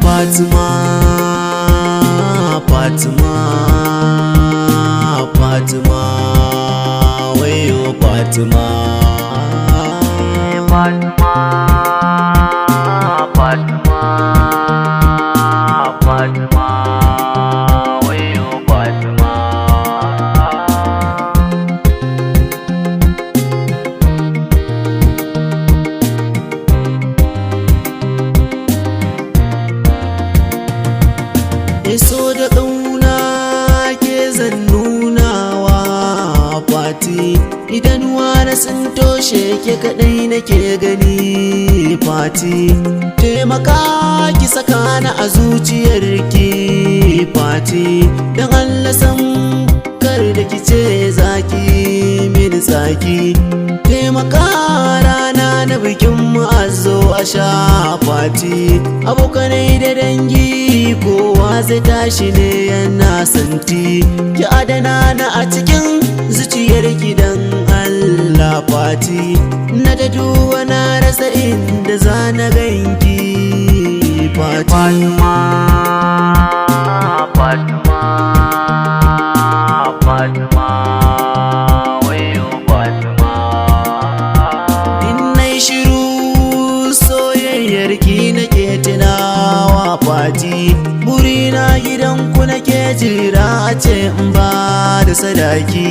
Fatima, Fatima, Fatima, wayo Fatima. Fatima, Fatima, Fatima, wayo Fatima. So da ƙauna ke zan nunawa Fati, idanuwa na sun toshe ke kaɗai nake gani Fati. Taimaka ki saka na a zuciyarki Fati, don Allah san kar da ki ce zaki mini tsaki. Taimaka rana na bikin mu a zo a sha Fati, abokanai da dangi kowa zai tashi ne yana santi. Ki adana na a cikin zuciyar gidan Allah Fati, na da duwa na rasa inda za na ganki Fati. Fatima, Fatima, Fatima, wayo Fatima. In nai shiru soyayyarki nake tunawa Fati, burina gidanku nake jira a ce in ba da sadaki.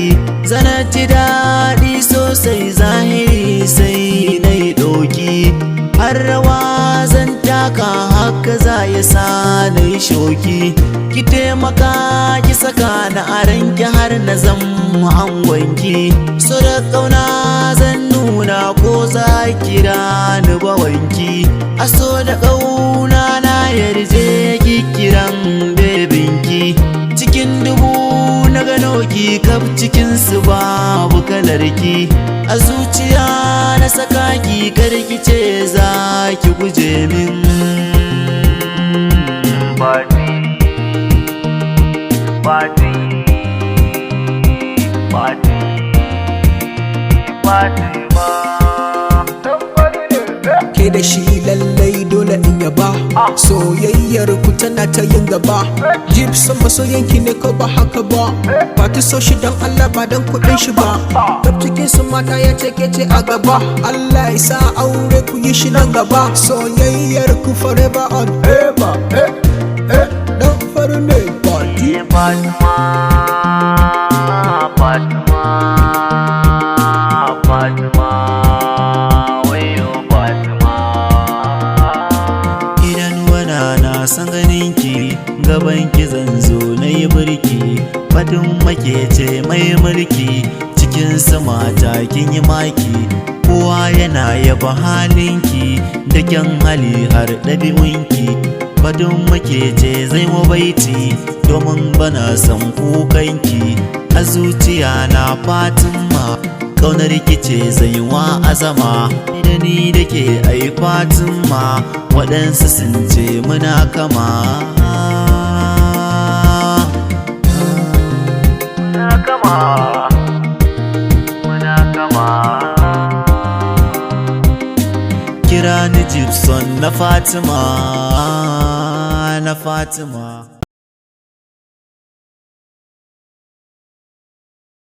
Zana ji daɗi sosai zahiri sai na yi ɗoki, har rawa zan taka haka za ya sa na yi shoki. Ki taimaka ki saka na a ranki har na zama angonki, so da ƙauna zan nuna ko za kira ni bawanki. A so da ƙauna na yarje ki kiran bebinki, cikin dubu na gano ki kaf cikinsu babu kalarki. A zuciya na saka ki karki ce za ki guje min Fati, Fati, Fati, Fatima. Ke da shi lallai dole in yaba, soyayyar ku tana ta yin gaba. Gibson masoyanki ne ko ba haka ba, Fati so shi don Allah ba don kuɗin shi ba. Tab cikin su mata ya ce ke ce a gaba, Allah ya sa aure ku yi shi nan gaba. Soyayyar ku forever on ever, don faru ne Fati. Fatima, Fatima, Fatima, wayo Fatima. idanuwana na san ganinki, gabanki zan zo na yi birki. Fatima ke ce mai mulki, cikin mata kin yi maki. Kowa yana yaba halinki, da kyan hali har ɗabi'unki. Fatima ke ce zai mu baiti, domin bana son kukanki. A zuciya na Fatima, ƙaunar ki ce zai wa azama. Da ni da ke ai Fatima, waɗansu sun ce muna kama. Muna kama, muna kama. Kira ni Gibson na Fatima, na Fatima.